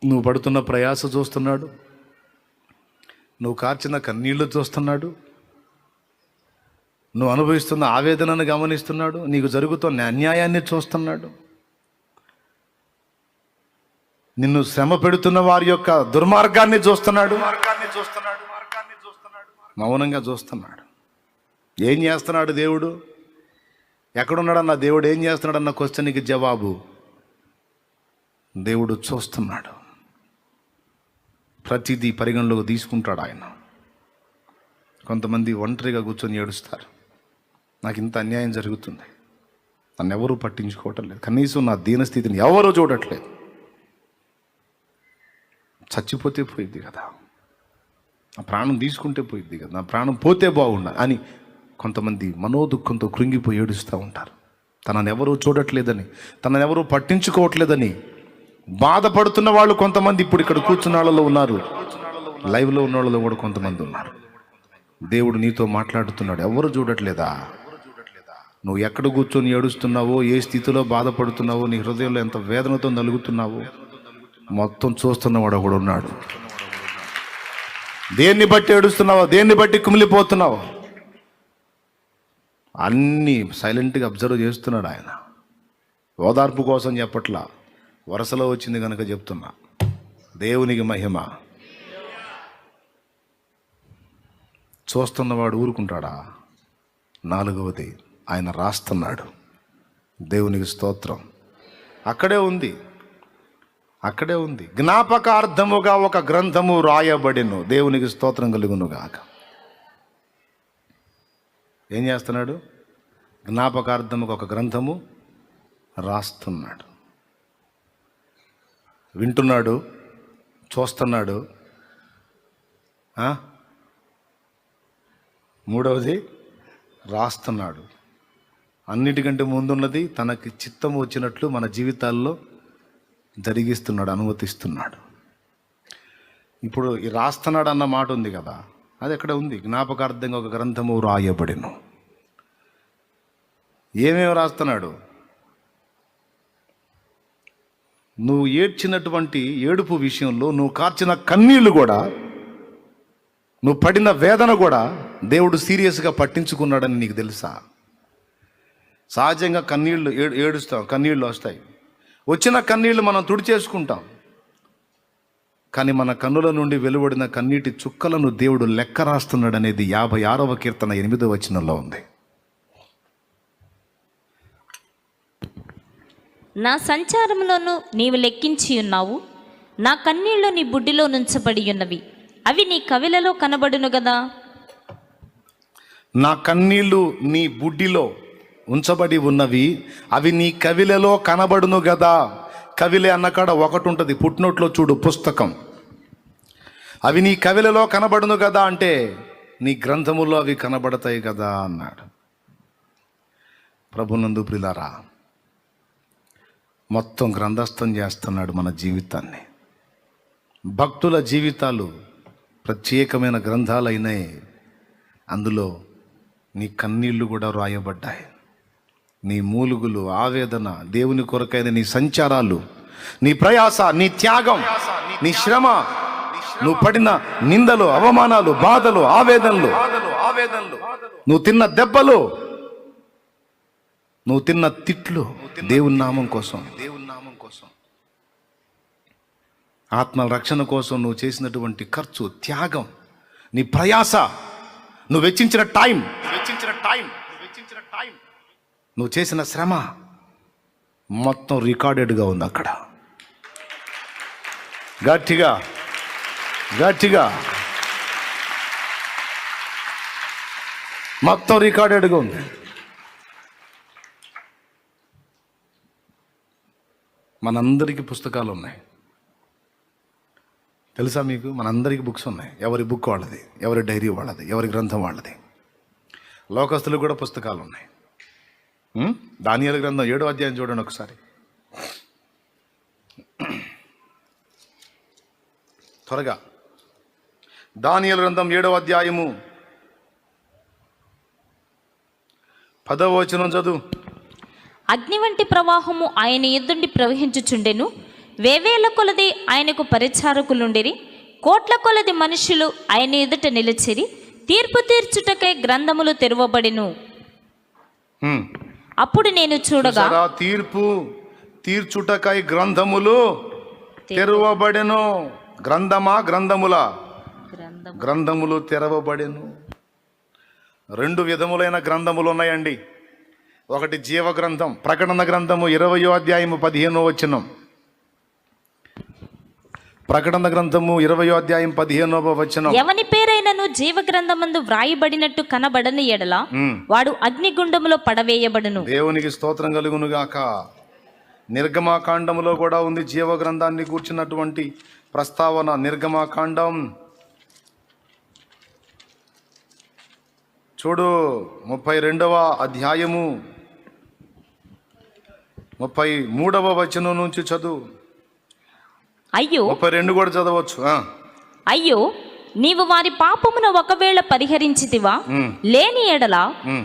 నువ్వు పడుతున్న ప్రయాస చూస్తున్నాడు, నువ్వు కార్చిన కన్నీళ్లు చూస్తున్నాడు, నువ్వు అనుభవిస్తున్న ఆవేదనను గమనిస్తున్నాడు, నీకు జరుగుతున్న అన్యాయాన్ని చూస్తున్నాడు, నిన్ను శ్రమ పెడుతున్న వారి యొక్క దుర్మార్గాన్ని చూస్తున్నాడు, మౌనంగా చూస్తున్నాడు. ఏం చేస్తున్నాడు దేవుడు? ఎక్కడున్నాడన్న దేవుడు ఏం చేస్తున్నాడన్న క్వశ్చన్కి జవాబు, దేవుడు చూస్తున్నాడు. ప్రతిదీ పరిగణలోకి తీసుకుంటాడు ఆయన. కొంతమంది ఒంటరిగా కూర్చొని ఏడుస్తారు, నాకు ఇంత అన్యాయం జరుగుతుంది, నన్ను ఎవరూ పట్టించుకోవటం లేదు, కనీసం నా దీనస్థితిని ఎవరూ చూడట్లేదు, చచ్చిపోతే పోయిద్ది కదా, నా ప్రాణం తీసుకుంటే పోయిద్ది కదా, నా ప్రాణం పోతే బాగుండా అని కొంతమంది మనోదుఃఖంతో కృంగిపోయి ఏడుస్తూ ఉంటారు. తనను ఎవరూ చూడట్లేదని, తనను ఎవరూ పట్టించుకోవట్లేదని బాధపడుతున్న వాళ్ళు కొంతమంది ఇప్పుడు ఇక్కడ కూర్చున్న వాళ్ళలో ఉన్నారు, లైవ్లో ఉన్న వాళ్ళలో కూడా కొంతమంది ఉన్నారు. దేవుడు నీతో మాట్లాడుతున్నాడు. ఎవరు చూడట్లేదా? నువ్వు ఎక్కడ కూర్చొని ఏడుస్తున్నావో, ఏ స్థితిలో బాధపడుతున్నావో, నీ హృదయంలో ఎంత వేదనతో నలుగుతున్నావో మొత్తం చూస్తున్నవాడు ఒకడు ఉన్నాడు. దేన్ని బట్టి ఏడుస్తున్నావో, దేన్ని బట్టి కుమిలిపోతున్నావో అన్నీ సైలెంట్గా అబ్జర్వ్ చేస్తున్నాడు ఆయన. ఓదార్పు కోసం చెప్పట్లా, వరుసలో వచ్చింది కనుక చెప్తున్నా. దేవునికి మహిమ. చూస్తున్నవాడు ఊరుకుంటాడా? నాలుగవది, ఆయన రాస్తున్నాడు. దేవునికి స్తోత్రం. అక్కడే ఉంది, అక్కడే ఉంది. జ్ఞాపకార్థముగా ఒక గ్రంథము రాయబడిను. దేవునికి స్తోత్రం కలుగునుగాక. ఏం చేస్తున్నాడు? జ్ఞాపకార్థముగా ఒక గ్రంథము రాస్తున్నాడు. వింటున్నాడు, చూస్తున్నాడు. మూడవది రాస్తున్నాడు. అన్నిటికంటే ముందున్నది తనకి చిత్తం వచ్చినట్లు మన జీవితాల్లో జరిగిస్తున్నాడు, అనుమతిస్తున్నాడు. ఇప్పుడు ఈ రాస్తున్నాడు అన్న మాట ఉంది కదా, అది ఎక్కడ ఉంది? జ్ఞాపకార్థంగా ఒక గ్రంథము రాయబడిను. ఏమేమి రాస్తున్నాడు? నువ్వు ఏడ్చినటువంటి ఏడుపు విషయంలో, నువ్వు కార్చిన కన్నీళ్లు కూడా, నువ్వు పడిన వేదన కూడా దేవుడు సీరియస్గా పట్టించుకున్నాడని నీకు తెలుసా? సహజంగా కన్నీళ్ళు ఏడుస్తాం, కన్నీళ్ళు వస్తాయి. వచ్చిన కన్నీళ్లు మనం తుడిచేసుకుంటాం, కానీ మన కన్నుల నుండి వెలువడిన కన్నీటి చుక్కలను దేవుడు లెక్క రాస్తున్నాడు అనేది 56వ కీర్తన 8వ వచనంలో ఉంది. నా సంచారములోను నీవు లెక్కించి ఉన్నావు, నా కన్నీళ్లు నీ బుడ్డిలో నుంచబడి ఉన్నవి, అవి నీ కవిలలో కనబడును గదా. నా కన్నీళ్లు నీ బుడ్డిలో ఉంచబడి ఉన్నవి, అవి నీ కవిలలో కనబడును గదా. కవిలే అన్నకాడ ఒకటి ఉంటుంది, పుట్నోట్లో చూడు పుస్తకం. అవి నీ కవిలలో కనబడును కదా అంటే నీ గ్రంథములో అవి కనబడతాయి కదా అన్నాడు. ప్రభునందు ప్రియులారా, మొత్తం గ్రంథస్థం చేస్తున్నాడు మన జీవితాన్ని. భక్తుల జీవితాలు ప్రత్యేకమైన గ్రంథాలైనాయి. అందులో నీ కన్నీళ్లు కూడా రాయబడ్డాయి. నీ మూలుగులు, ఆవేదన, దేవుని కొరకైన నీ సంచారాలు, నీ ప్రయాస, నీ త్యాగం, నీ శ్రమ, నువ్వు పడిన నిందలు, అవమానాలు, బాధలు, ఆవేదనలు, నువ్వు తిన్న దెబ్బలు, నువ్వు తిన్న తిట్లు, దేవుని నామం కోసం, ఆత్మ రక్షణ కోసం నువ్వు చేసినటువంటి ఖర్చు, త్యాగం, నీ ప్రయాస, నువ్వు వెచ్చించిన టైం, నువ్వు చేసిన శ్రమ మొత్తం రికార్డెడ్గా ఉంది అక్కడ. గట్టిగా గట్టిగా మొత్తం రికార్డెడ్గా ఉంది. మనందరికీ పుస్తకాలు ఉన్నాయి, తెలుసా మీకు? మనందరికీ బుక్స్ ఉన్నాయి. ఎవరి బుక్ వాళ్ళది, ఎవరి డైరీ వాళ్ళది, ఎవరి గ్రంథం వాళ్ళది. లోకస్తులకు కూడా పుస్తకాలు ఉన్నాయి. దానియేలు గ్రంథం 7వ అధ్యాయం చూడండి ఒకసారి. త్వరగా దానియేలు గ్రంథం 7వ అధ్యాయము 10వ వచనం చదువు. అగ్ని వంటి ప్రవాహము ఆయన ఎదుండి ప్రవహించుచుండెను, వేవేల కొలది ఆయనకు పరిచారకులుండిరి. కోట్ల కొలది మనుషులు ఆయన ఎదుట నిలిచిరి. తీర్పు తీర్చుటకై గ్రంథములు తెరవబడెను. అప్పుడు నేను చూడగా తీర్పు తీర్చుటకై గ్రంథములు తెరవబడెను. గ్రంథమా గ్రంథముల గ్రంథములు తెరవబడెను. రెండు విధములైన గ్రంథములు ఉన్నాయండి. ఒకటి జీవ గ్రంథం. ప్రకటన గ్రంథము 20వ అధ్యాయము 15వ వచనం. ప్రకటన గ్రంథము 20వ అధ్యాయం 15వ వచనం. ఎవని పేరైనను జీవ గ్రంథమందు వ్రాయబడినట్టు కనబడని ఎడల వాడు అగ్నిగుండములో పడవేయబడును. దేవునికి స్తోత్రం కలుగును గాక. నిర్గమాకాండములో కూడా ఉంది జీవ గ్రంథాన్ని కూర్చున్నటువంటి ప్రస్తావన. నిర్గమాకాండం చూడు 32వ అధ్యాయము 33వ వచనం నుంచి చదువు. అయ్యో 32 కూడా చదవచ్చు. అయ్యో, నీవు వారి పాపమును ఒకవేళ పరిహరించితివా? లేని ఎడల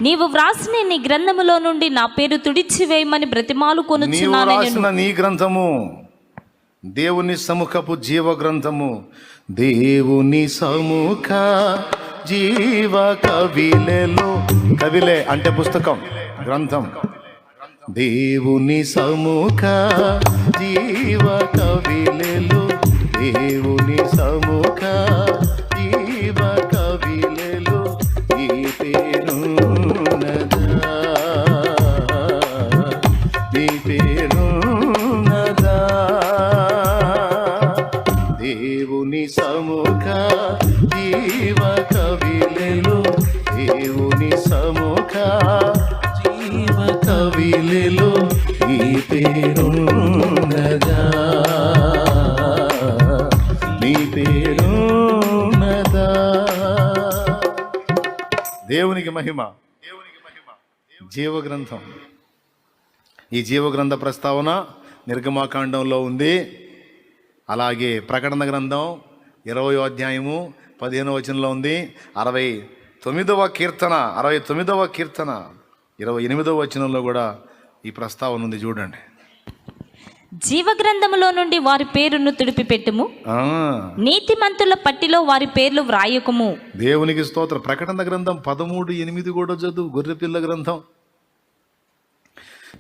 నీవు వ్రాసిన నీ గ్రంథములో నుండి నా పేరు తుడిచివేయమని బ్రతిమాలు కొనుచున్నాను. నీ గ్రంథము దేవుని సముఖపు జీవ గ్రంథము. దేవుని సముఖ జీవ కవిలెలో, కవిలే అంటే పుస్తకం, గ్రంథం. దేవుని సముఖ జీవ కవిలెలో, దేవుని సముఖ జీవ కవిలెలో ఈ పేరున్నదా, ఈ పేరున్నదా. దేవుని సముఖ జీవ కవిలెలో, దేవుని సముఖ జీవ కవిలెలో ఈ పేరున్నదా, నీ పేరున్నదా. దేవునికి మహిమ. జీవ గ్రంథం. ఈ జీవ గ్రంథ ప్రస్తావన నిర్గమాకాండంలో ఉంది. అలాగే ప్రకటన గ్రంథం 20వ అధ్యాయము 15వ వచనంలో ఉంది. 69వ కీర్తన 28వ వచనంలో కూడా ఈ ప్రస్తావన ఉంది. చూడండి. జీవ గ్రంథములో నుండి వారి పేరును తుడిపిపెట్టుము, నీతిమంతుల పట్టిలో వారి పేర్లు వ్రాయకుము. దేవునికి స్తోత్రం. ప్రకటన గ్రంథం 13:8 కూడా చదువు. గొర్రెపిల్ల గ్రంథం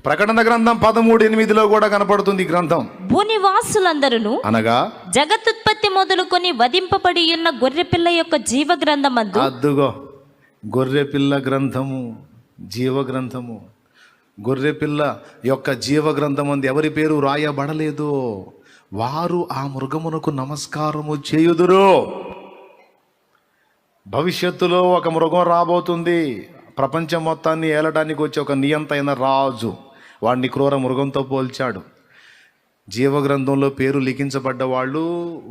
ప్రకటన గ్రంథం 13:8లో కూడా కనపడుతుంది గ్రంథం. భూనివాసులందరూ అనగా జగత్తుత్పత్తి మొదలుకొని వధింపబడి ఉన్న గొర్రెపిల్ల యొక్క జీవ గ్రంథమందు, అద్దుగో గొర్రెపిల్ల గ్రంథము, జీవ గ్రంథము. గొర్రెపిల్ల యొక్క జీవ గ్రంథమందు ఎవరి పేరు రాయబడలేదు, వారు ఆ మృగమునకు నమస్కారము చేయుదురు. భవిష్యత్తులో ఒక మృగం రాబోతుంది. ప్రపంచం మొత్తాన్ని ఏలడానికి వచ్చే ఒక నియంత అయిన రాజు. వాడిని క్రూర మృగంతో పోల్చాడు. జీవగ్రంథంలో పేరు లిఖించబడ్డ వాళ్ళు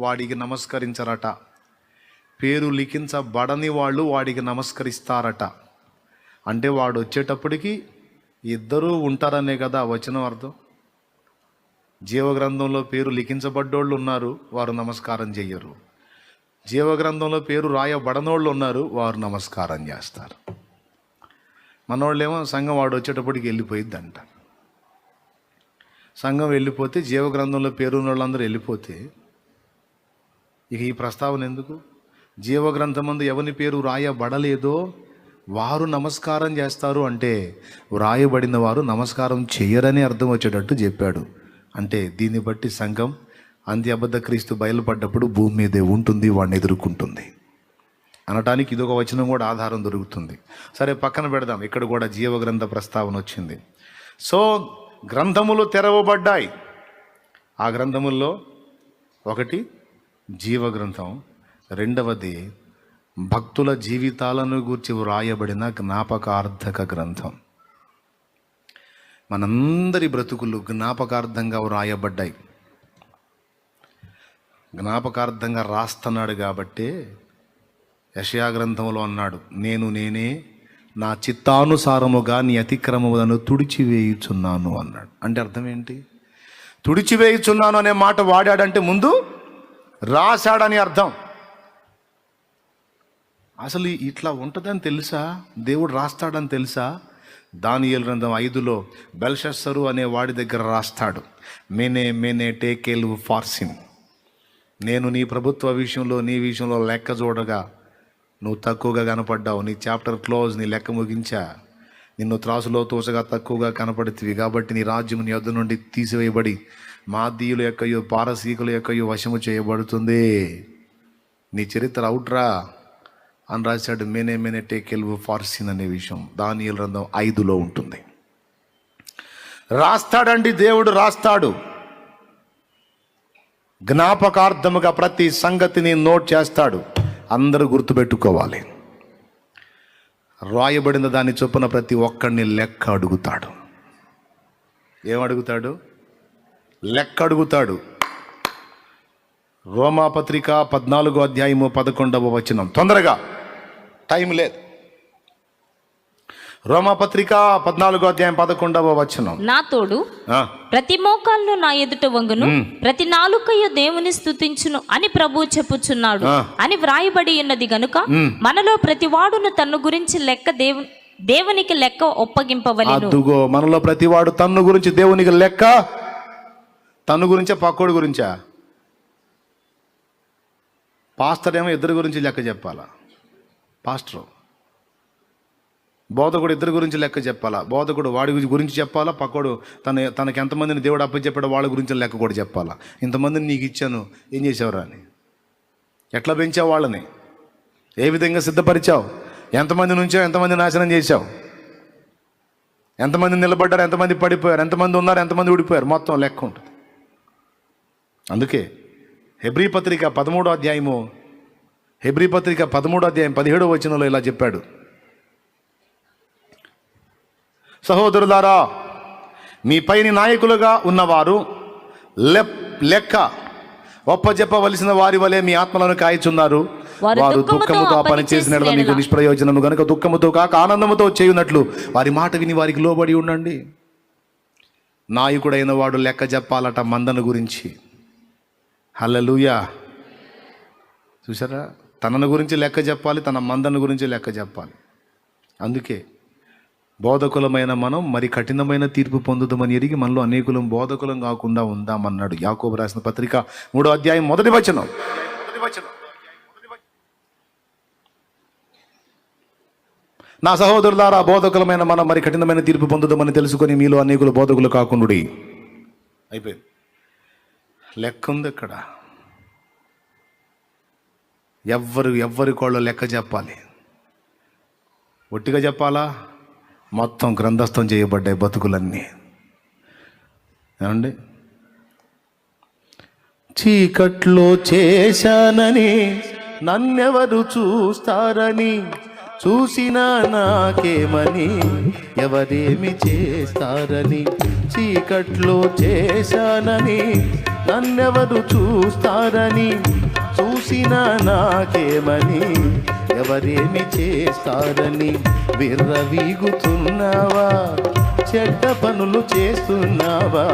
వాడికి నమస్కరించరట. పేరు లిఖించబడని వాళ్ళు వాడికి నమస్కరిస్తారట. అంటే వాడు వచ్చేటప్పటికి ఇద్దరూ ఉంటారనే కదా వచనం అర్థం. జీవగ్రంథంలో పేరు లిఖించబడ్డోళ్ళు ఉన్నారు, వారు నమస్కారం చెయ్యరు. జీవగ్రంథంలో పేరు రాయబడనోళ్ళు ఉన్నారు, వారు నమస్కారం చేస్తారు. మనోళ్ళేమో సంఘం వాడు వచ్చేటప్పటికి వెళ్ళిపోయిద్దంట. సంఘం వెళ్ళిపోతే, జీవగ్రంథంలో పేరున్న వాళ్ళందరూ వెళ్ళిపోతే ఇక ఈ ప్రస్తావన ఎందుకు? జీవగ్రంథమందు ఎవరి పేరు రాయబడలేదో వారు నమస్కారం చేస్తారు అంటే వ్రాయబడిన వారు నమస్కారం చేయరని అర్థం వచ్చేటట్టు చెప్పాడు. అంటే దీన్ని బట్టి సంఘం అంత్య అబద్ధ క్రీస్తు బయలుపడ్డప్పుడు భూమి మీదే ఉంటుంది, వాడిని ఎదుర్కొంటుంది అనటానికి ఇదొక వచనం కూడా ఆధారం దొరుకుతుంది. సరే, పక్కన పెడదాం. ఇక్కడ కూడా జీవగ్రంథ ప్రస్తావన వచ్చింది. సో గ్రంథములు తెరవబడ్డాయి. ఆ గ్రంథముల్లో ఒకటి జీవగ్రంథం, రెండవది భక్తుల జీవితాలను గూర్చి వ్రాయబడిన జ్ఞాపకార్థక గ్రంథం. మనందరి బ్రతుకులు జ్ఞాపకార్థంగా వ్రాయబడ్డాయి. జ్ఞాపకార్థంగా రాస్తున్నాడు కాబట్టే యెషయా గ్రంథంలో అన్నాడు, నేనే నా చిత్తానుసారముగా నీ అతిక్రమములను తుడిచివేయుచున్నాను అన్నాడు. అంటే అర్థం ఏంటి? తుడిచివేయుచున్నాను అనే మాట వాడాడంటే ముందు రాశాడని అర్థం. అసలు ఇట్లా ఉంటుందని తెలుసా? దేవుడు రాస్తాడని తెలుసా? దానియేలు గ్రంథం 5లో బెల్షస్సరు అనే వాడి దగ్గర రాస్తాడు, మేనే మేనే టేకేల్ ఫార్సిన్, నేను నీ ప్రభుత్వ విషయంలో నీ విషయంలో లెక్క చూడగా నువ్వు తక్కువగా కనపడ్డావు, నీ చాప్టర్ క్లోజ్, నీ లెక్క ముగించా, నిన్ను త్రాసులో తోసగా తక్కువగా కనపడుతుంది కాబట్టి నీ రాజ్యం నీ యొద్ద నుండి తీసివేయబడి మాదీయుల యొక్కయో పారసీకుల యొక్కయో వశము చేయబడుతుంది, నీ చరిత్ర అవుట్రా అని రాశాడు. మేనే మేనే టేకెల్ ఫార్సిన్ అనే విషయం దానియేలు గ్రంథం 5లో ఉంటుంది. రాస్తాడండి, దేవుడు రాస్తాడు. జ్ఞాపకార్థముగా ప్రతి సంగతిని నోట్ చేస్తాడు. అందరూ గుర్తుపెట్టుకోవాలి. రాయబడిన దాని చొప్పున ప్రతి ఒక్కడిని లెక్క అడుగుతాడు. ఏమడుగుతాడు? లెక్క అడుగుతాడు. రోమాపత్రిక 14వ అధ్యాయము 11వ వచనం. తొందరగా, టైం లేదు. రోమాపత్రిక 14వ అధ్యాయం 11వ వచనం. నా తోడు ప్రతి మోకాళ్ళు నా ఎదుట వంగును, ప్రతి నాలుకయు దేవుని స్తుతించును అని ప్రభువు చెప్పుచున్నాడు అని వ్రాయబడి ఉన్నది గనుక మనలో ప్రతి వాడును తన్ను గురించి లెక్క దేవునికి లెక్క ఒప్పగింపవలెను. అదుగో, మనలో ప్రతివాడు తన్ను గురించి దేవునికి లెక్క. తన్ను గురించా పక్కోడి గురించా? పాస్టర్ ఏమో ఇద్దరి గురించి లెక్క చెప్పాలా, పాస్టరు బోధకుడు ఇద్దరి గురించి లెక్క చెప్పాలా. బోధకుడు వాడి గురించి చెప్పాలా, పక్కోడు తనకి ఎంతమందిని దేవుడు అప్పచెప్పాడో వాళ్ళ గురించి లెక్క కూడా చెప్పాలా. ఇంతమందిని నీకు ఇచ్చాను, ఏం చేసావురా అని, ఎట్లా పెంచావు వాళ్ళని, ఏ విధంగా సిద్ధపరిచావు, ఎంతమంది నుంచావు, ఎంతమంది నాశనం చేశావు, ఎంతమంది నిలబడ్డారు, ఎంతమంది పడిపోయారు, ఎంతమంది ఉన్నారు, ఎంతమంది ఊడిపోయారు, మొత్తం లెక్క ఉంటుంది. అందుకే హెబ్రీ పత్రిక 13వ అధ్యాయము 17వ వచనంలో ఇలా చెప్పాడు, సహోదరులారా మీ పైని నాయకులుగా ఉన్నవారు లెక్క ఒప్పజెప్పవలసిన వారి వలె మీ ఆత్మలను కాయచున్నారు. వారు దుఃఖముతో పని చేసిన మీకు నిష్ప్రయోజనము గనుక దుఃఖముతో కాక ఆనందముతో చేయునట్లు వారి మాట విని వారికి లోబడి ఉండండి. నాయకుడైన వాడు లెక్క చెప్పాలట మందను గురించి. హల్లెలూయా. చూసారా, తనను గురించి లెక్క చెప్పాలి, తన మందను గురించి లెక్క చెప్పాలి. అందుకే బోధకులమైన మనం మరి కఠినమైన తీర్పు పొందుదామని ఎరిగి మనలో అనేకులం బోధకులం కాకుండా ఉందామన్నాడు యాకోబు రాసిన పత్రిక 3వ అధ్యాయం 1వ వచనం. నా సహోదరులారా, బోధకులమైన మనం మరి కఠినమైన తీర్పు పొందుదామని తెలుసుకొని మీలో అనేకులు బోధకులు కాకుండుడి. అయిపోయింది. లెక్క ఉంది ఇక్కడ. ఎవ్వరి కోళ్ళ లెక్క చెప్పాలి. ఒట్టిగా చెప్పాలా? మొత్తం గ్రంథస్థం చేయబడ్డాయి బతుకులన్నీ. ఏమండి, చీకట్లో చేశానని నన్నెవరు చూస్తారని, చూసినా నాకేమని ఎవరేమి చేస్తారని, చీకట్లో చేశానని నన్నెవరు చూస్తారని, చూసినా నాకేమని ఎవరేమి చేస్తారని, విర్రవీగుతున్నావా, చెడ్డ పనులు చేస్తున్నావా,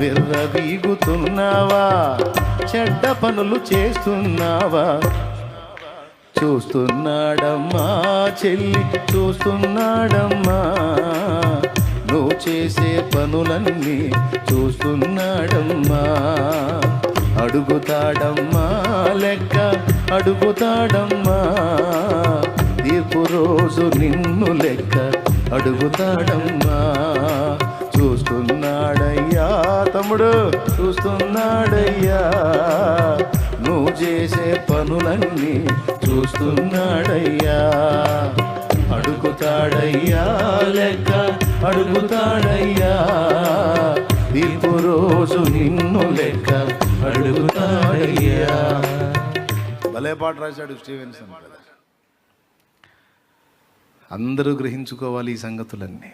విర్రవీగుతున్నావా, చెడ్డ పనులు చేస్తున్నావా, చూస్తున్నాడమ్మా చెల్లి, చూస్తున్నాడమ్మా, నువ్వు చేసే పనులన్నీ చూస్తున్నాడమ్మా, అడుగుతాడమ్మా లెక్క, అడుగుతాడమ్మా తీర్పు రోజు నిన్ను లెక్క అడుగుతాడమ్మా. చూస్తున్నాడయ్యా తమ్ముడు, చూస్తున్నాడయ్యా, నువ్వు చేసే పనులన్నీ చూస్తున్నాడయ్యా, అడుగుతాడయ్యా లెక్క, అడుగుతాడయ్యా తీర్పు రోజు నిన్ను లెక్క అడుగుతాడయ్యా. భలే పాట రాశాడు స్టీవెన్సన్. అందరూ గ్రహించుకోవాలి ఈ సంగతులన్నీ.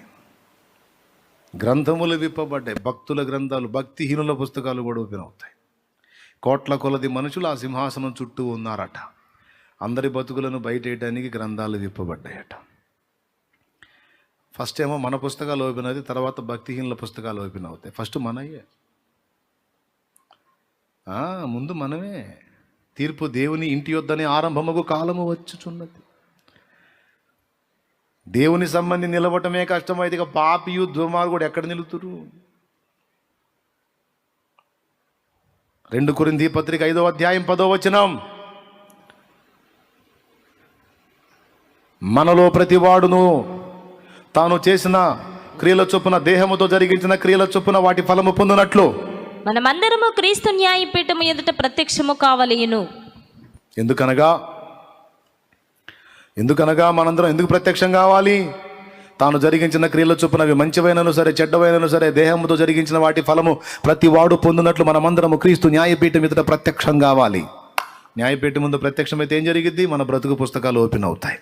గ్రంథములు విప్పబడ్డాయి, భక్తుల గ్రంథాలు, భక్తిహీనుల పుస్తకాలు కూడా ఓపెన్ అవుతాయి. కోట్ల కొలది మనుషులు ఆ సింహాసనం చుట్టూ ఉన్నారట. అందరి బతుకులను బయటేయడానికి గ్రంథాలు విప్పబడ్డాయట. ఫస్ట్ ఏమో మన పుస్తకాలు ఓపెన్ అవుతాయి, తర్వాత భక్తిహీనుల పుస్తకాలు ఓపెన్ అవుతాయి. ఫస్ట్ మనయే, ముందు మనమే. తీర్పు దేవుని ఇంటి యొద్దనే ఆరంభముకు కాలము వచ్చుచున్నది. దేవుని సంబంధి నిలవటమే కష్టమైతే ఇక పాపియు దుర్మార్గుడు ఎక్కడ నిలుతురు? 2 కొరింథీ పత్రిక 5వ అధ్యాయం 10వ వచనం, మనలో ప్రతివాడును తాను చేసిన క్రియల చొప్పున దేహముతో జరిగించిన క్రియల చొప్పున వాటి ఫలము పొందినట్లు మనమందరము క్రీస్తు న్యాయపీఠము ఎదుట ప్రత్యక్షము కావలెను. ఎందుకనగా మనందరం ఎందుకు ప్రత్యక్షం కావాలి? తాను జరిగించిన క్రియల చొప్పున అవి మంచివైనను సరే చెడ్డవైనను సరే దేహముతో జరిగించిన వాటి ఫలము ప్రతి వాడు పొందినట్లు మనమందరము క్రీస్తు న్యాయపీఠం ఎదుట ప్రత్యక్షం కావాలి. న్యాయపీఠం ముందు ప్రత్యక్షమైతే ఏం జరిగిద్ది? మన బ్రతుకు పుస్తకాలు ఓపెన్ అవుతాయి.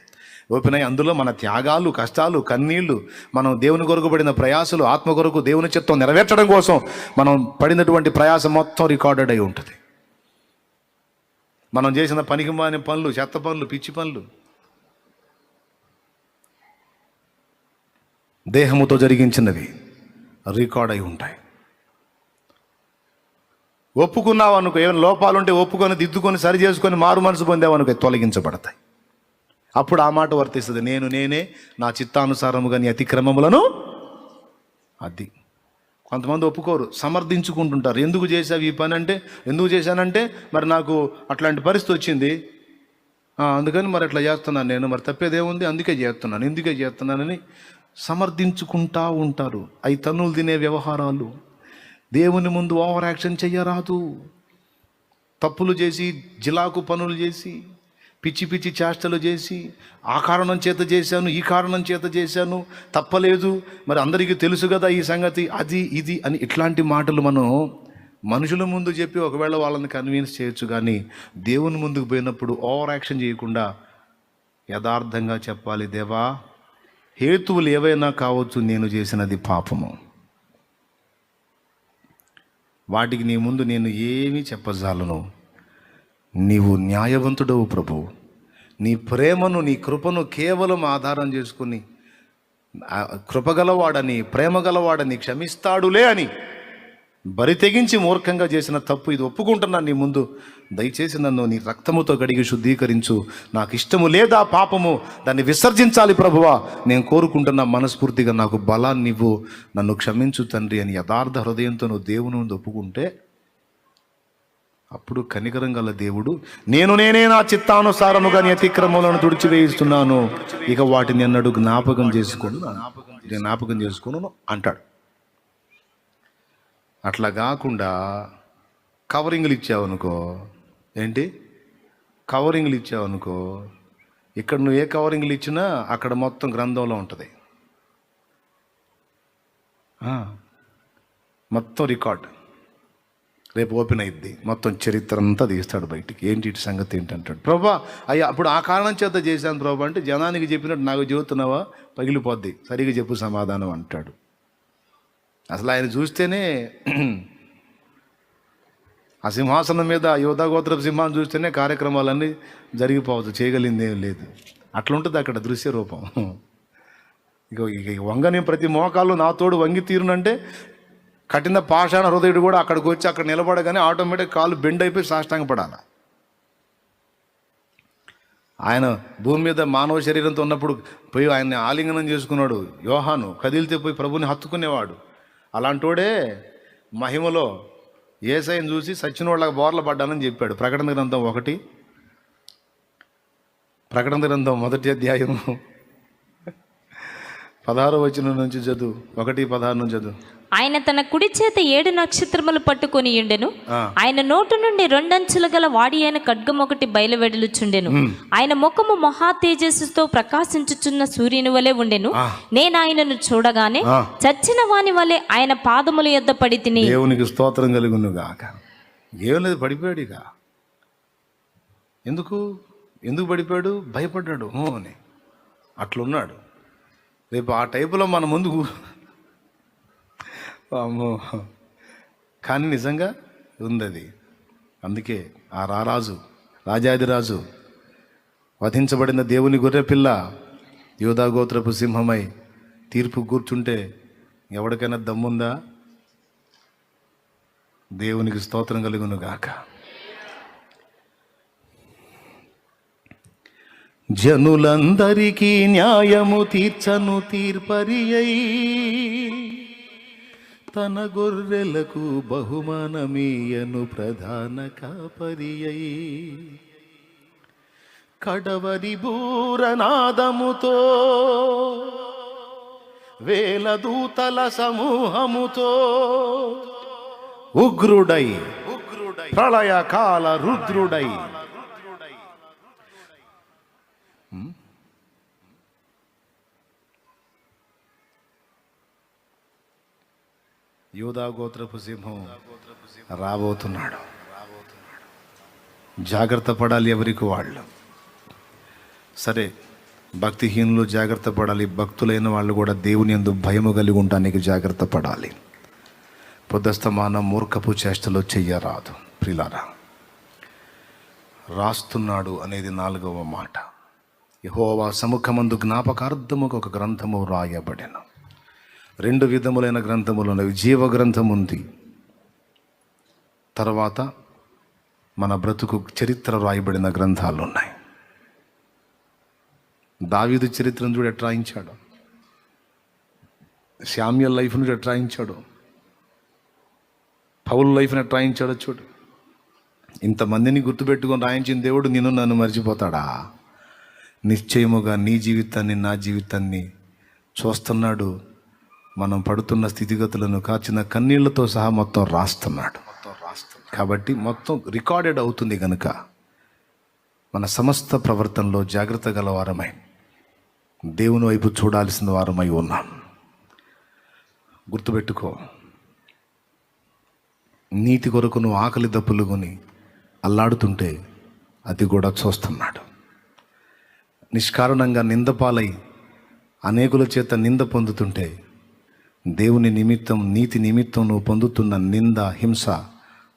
ఓపెన్ అయ్యి అందులో మన త్యాగాలు, కష్టాలు, కన్నీళ్లు, మనం దేవుని కొరకు పడిన ప్రయాసలు, ఆత్మ కొరకు దేవుని చిత్తం నెరవేర్చడం కోసం మనం పడినటువంటి ప్రయాసం మొత్తం రికార్డెడ్ అయి ఉంటుంది. మనం చేసిన పనికి మాలిన పనులు, చెత్త పనులు, పిచ్చి పనులు, దేహముతో జరిగించినవి రికార్డ్ అయి ఉంటాయి. ఒప్పుకున్నావు అనుకో, ఏమైనా లోపాలుంటే ఒప్పుకొని దిద్దుకొని సరి చేసుకొని మారు మనసు పొందావు అనుకో, తొలగించబడతాయి. అప్పుడు ఆ మాట వర్తిస్తుంది, నేనే నా చిత్తానుసారముగా నీ అతిక్రమములను. అది కొంతమంది ఒప్పుకోరు, సమర్థించుకుంటుంటారు. ఎందుకు చేసావు ఈ పని అంటే, ఎందుకు చేశానంటే మరి నాకు అట్లాంటి పరిస్థితి వచ్చింది, అందుకని మరి అట్లా చేస్తున్నాను నేను, మరి తప్పేదేముంది, ఎందుకే చేస్తున్నానని సమర్థించుకుంటా ఉంటారు. అవి తన్నులు తినే వ్యవహారాలు. దేవుని ముందు ఓవర్ యాక్షన్ చెయ్యరాదు. తప్పులు చేసి, జిలాకు పనులు చేసి, పిచ్చి పిచ్చి చేష్టలు చేసి, ఆ కారణం చేత చేశాను, ఈ కారణం చేత చేశాను, తప్పలేదు, మరి అందరికీ తెలుసు కదా ఈ సంగతి, అది ఇది అని ఇట్లాంటి మాటలు మనం మనుషుల ముందు చెప్పి ఒకవేళ వాళ్ళని కన్విన్స్ చేయొచ్చు. కానీ దేవుని ముందుకు పోయినప్పుడు ఓవర్ యాక్షన్ చేయకుండా యథార్థంగా చెప్పాలి, దేవా హేతువులు ఏవైనా కావచ్చు, నేను చేసినది పాపము, వాటికి నీ ముందు నేను ఏమీ చెప్పజాలను. నీవు న్యాయవంతుడవు ప్రభు, నీ ప్రేమను, నీ కృపను కేవలం ఆధారం చేసుకుని, కృపగలవాడని, ప్రేమగలవాడని, క్షమిస్తాడులే అని బరి తెగించి మూర్ఖంగా చేసిన తప్పు ఇది ఒప్పుకుంటున్నాను నీ ముందు, దయచేసి నన్ను నీ రక్తముతో కడిగి శుద్ధీకరించు, నాకు ఇష్టము లేదా పాపము, దాన్ని విసర్జించాలి ప్రభువా, నేను కోరుకుంటున్నా మనస్ఫూర్తిగా, నాకు బలాన్ని ఇవ్వు, నన్ను క్షమించు తండ్రి అని యథార్థ హృదయంతో నువ్వు దేవుని ముందు ఒప్పుకుంటే, అప్పుడు కనికరం గల దేవుడు నేనే నా చిత్తానుసారముగా నీ అతిక్రమములను తుడిచివేయిస్తున్నాను, ఇక వాటిని ఎన్నడూ జ్ఞాపకం చేసుకోను అంటాడు. అట్లా కాకుండా కవరింగ్లు ఇచ్చావనుకో, కవరింగ్లు ఇచ్చావనుకో, ఇక్కడ నువ్వు ఏ కవరింగ్లు ఇచ్చినా అక్కడ మొత్తం గ్రంథంలో ఉంటుంది, మొత్తం రికార్డ్. రేపు ఓపెన్ అయ్యిద్ది, మొత్తం చరిత్ర అంతా తీస్తాడు బయటికి. ఏంటి ఇటు సంగతి ఏంటంటాడు. ప్రభా అయ్యా అప్పుడు ఆ కారణం చేత చేశాను ప్రభా అంటే, జనానికి చెప్పినట్టు నాకు చెబుతున్నావా, పగిలిపోద్ది, సరిగా చెప్పు సమాధానం అంటాడు. అసలు ఆయన చూస్తేనే, ఆ సింహాసనం మీద యోధా గోత్రపు సింహాన్ని చూస్తేనే కార్యక్రమాలన్నీ జరిగిపోవచ్చు, చేయగలిగింది ఏం లేదు. అట్లుంటుంది అక్కడ దృశ్య రూపం. ఇక వంగని ప్రతి మోకాళ్ళు నా తోడు వంగి తీరునంటే, కఠిన పాషాణ హృదయుడు కూడా అక్కడికి వచ్చి అక్కడ నిలబడగానే ఆటోమేటిక్ కాళ్ళు బెండ్ అయిపోయి సాష్టాంగపడాలి. ఆయన భూమి మీద మానవ శరీరంతో ఉన్నప్పుడు పోయి ఆయన్ని ఆలింగనం చేసుకున్నాడు యోహాను, కదిలితే పోయి ప్రభుని హత్తుకునేవాడు. అలాంటోడే మహిమలో యేసయ్యను చూసి సచ్చినోళ్ళకి బోర్ల పడ్డానని చెప్పాడు. ప్రకటన గ్రంథం 1 అధ్యాయం 16వ వచనం నుంచి చదువు, 1:16 నుంచి చదువు. ఆయన తన కుడి చేత 7 నక్షత్రములు పట్టుకొని ఉండెను. ఆయన నోటు నుండి 2 అంచులు గల వాడి అయిన ఖడ్గం ఒకటి బయలువెడలుచుండెను. ఆయన ముఖము మహా తేజస్సుతో ప్రకాశించుచున్న సూర్యుని వలె ఉండెను. నేను ఆయనను చూడగానే చచ్చిన వాని వలె ఆయన పాదముల యొద్ద పడి తిని. దేవునికి స్తోత్రం కలుగును గాక. ఏం లేదు, పడిపోయాడు. ఇక ఎందుకు పడిపోయాడు? భయపడ్డాడు అని. అట్లున్నాడు. రేపు ఆ టైపులో మన ముందు అమ్మో, కానీ నిజంగా ఉంది అది. అందుకే ఆ రాజాదిరాజు వధించబడిన దేవుని గొర్రెపిల్ల యోధా గోత్రపు సింహమై తీర్పు కూర్చుంటే ఎవరికైనా దమ్ముందా? దేవునికి స్తోత్రం కలుగును గాక. జనులందరికీ న్యాయము తీర్చను తీర్పరియై, తన గొర్రెలకు బహుమానమీయను ప్రధాన కాపరియై. కడవరి బూరనాదముతో వేల దూతల సమూహముతో ఉగ్రుడై ప్రళయకాల రుద్రుడై. యూదా గోత్రపు సింహం రాబోతున్నాడు. జాగ్రత్త పడాలి ఎవరికి వాళ్ళు. సరే, భక్తిహీనులు జాగ్రత్త పడాలి, భక్తులైన వాళ్ళు కూడా దేవుని యందు భయము కలిగి ఉండడానికి జాగ్రత్త పడాలి. పొద్దస్తమానం మూర్ఖపు చేష్టలో చెయ్యరాదు. ప్రిలారా, రాస్తున్నాడు అనేది 4వ మాట. యెహోవా సముఖమందు జ్ఞాపకార్థముకు ఒక గ్రంథము రాయబడెను. 2 విధములైన గ్రంథములు ఉన్నవి. జీవ గ్రంథం ఉంది, తర్వాత మన బ్రతుకు చరిత్ర రాయబడిన గ్రంథాలు ఉన్నాయి. దావీదు చరిత్రను చూడు ఎట్లా రాయించాడు, శామ్యూయల్ లైఫ్ను చూడు ఎట్లా రాయించాడు, పౌలు లైఫ్ని ఎట్లా రాయించాడో చూడు. ఇంతమందిని గుర్తుపెట్టుకొని రాయించిన దేవుడు నిన్ను నన్ను మర్చిపోతాడా? నిశ్చయముగా నీ జీవితాన్ని నా జీవితాన్ని చూస్తున్నాడు. మనం పడుతున్న స్థితిగతులను కాచిన కన్నీళ్లతో సహా మొత్తం రాస్తున్నాడు. కాబట్టి మొత్తం రికార్డెడ్ అవుతుంది కనుక మన సమస్త ప్రవర్తనలో జాగ్రత్త గలవారమై దేవుని వైపు చూడాల్సిన వారమై ఉన్నాం. గుర్తుపెట్టుకో, నీతి కొరకు నువ్వు ఆకలి దప్పులుకొని అల్లాడుతుంటే అది కూడా చూస్తున్నాడు. నిష్కారణంగా నిందపాలై అనేకుల చేత నింద పొందుతుంటే దేవుని నిమిత్తం, నీతి నిమిత్తం నువ్వు పొందుతున్న నింద, హింస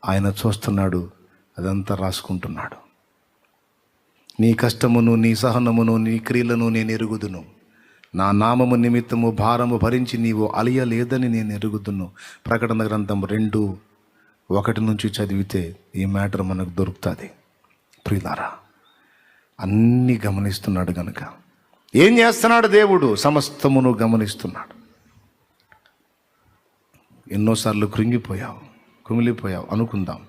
ఆయన చూస్తున్నాడు. అదంతా రాసుకుంటున్నాడు. నీ కష్టమును, నీ సహనమును, నీ క్రియలను నేను ఎరుగుదును. నా నామము నిమిత్తము భారము భరించి నీవు అలియలేదని నేను ఎరుగుదును. ప్రకటన గ్రంథం 2:1 చదివితే ఈ మ్యాటర్ మనకు దొరుకుతుంది. ప్రియులారా, అన్నీ గమనిస్తున్నాడు గనుక ఏం చేస్తున్నాడు దేవుడు? సమస్తమును గమనిస్తున్నాడు. ఎన్నోసార్లు కృంగిపోయావు, కుమిలిపోయావు అనుకుందాం,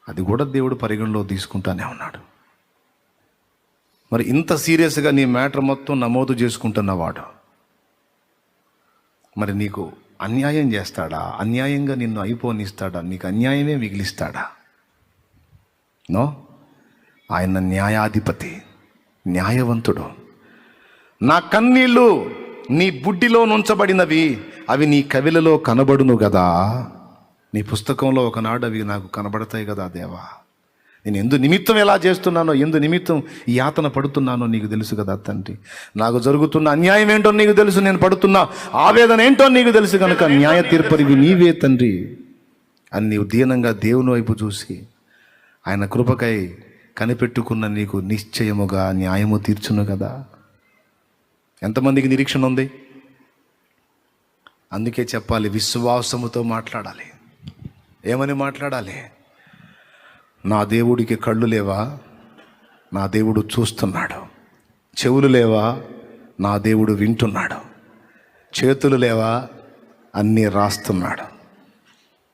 అది కూడా దేవుడు పరిగణలో తీసుకుంటానే ఉన్నాడు. మరి ఇంత సీరియస్గా నీ మ్యాటర్ మొత్తం నమోదు చేసుకుంటున్నవాడు మరి నీకు అన్యాయం చేస్తాడా? అన్యాయంగా నిన్ను అయిపోనిస్తాడా? నీకు అన్యాయమే మిగిలిస్తాడా? నో, ఆయన న్యాయాధిపతి, న్యాయవంతుడు. నా కన్నీళ్ళు నీ బుడ్డిలో నుంచబడినవి, అవి నీ కవిలలో కనబడును కదా. నీ పుస్తకంలో ఒకనాడు అవి నాకు కనబడతాయి కదా దేవా. నేను ఎందు నిమిత్తం ఎలా చేస్తున్నానో, ఎందు నిమిత్తం ఈ యాతన పడుతున్నానో నీకు తెలుసు కదా తండ్రి. నాకు జరుగుతున్న అన్యాయం ఏంటో నీకు తెలుసు, నేను పడుతున్న ఆవేదన ఏంటో నీకు తెలుసు కనుక న్యాయ తీర్పరివి నీవే తండ్రి అని నీవు దీనంగా దేవుని వైపు చూసి ఆయన కృపకై కనిపెట్టుకున్న నీకు నిశ్చయముగా న్యాయము తీర్చును కదా. ఎంతమందికి నిరీక్షణ ఉంది? అందుకే చెప్పాలి, విశ్వాసముతో మాట్లాడాలి. ఏమని మాట్లాడాలి? నా దేవుడికి కళ్ళు లేవా? నా దేవుడు చూస్తున్నాడు. చెవులు లేవా? నా దేవుడు వింటున్నాడు. చేతులు లేవా? అన్నీ రాస్తున్నాడు.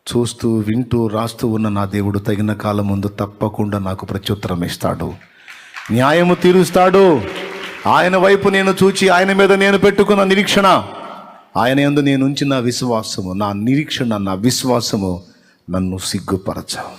చూస్తూ, వింటూ, రాస్తూ ఉన్న నా దేవుడు తగిన కాలం ముందు తప్పకుండా నాకు ప్రత్యుత్తరం ఇస్తాడు, న్యాయము తీరుస్తాడు. ఆయన వైపు నేను చూచి, ఆయన మీద నేను పెట్టుకున్న నిరీక్షణ, ఆయన యందు నేను ఉంచిన విశ్వాసము, నా నిరీక్షణ, నా విశ్వాసము నన్ను సిగ్గుపరచవు.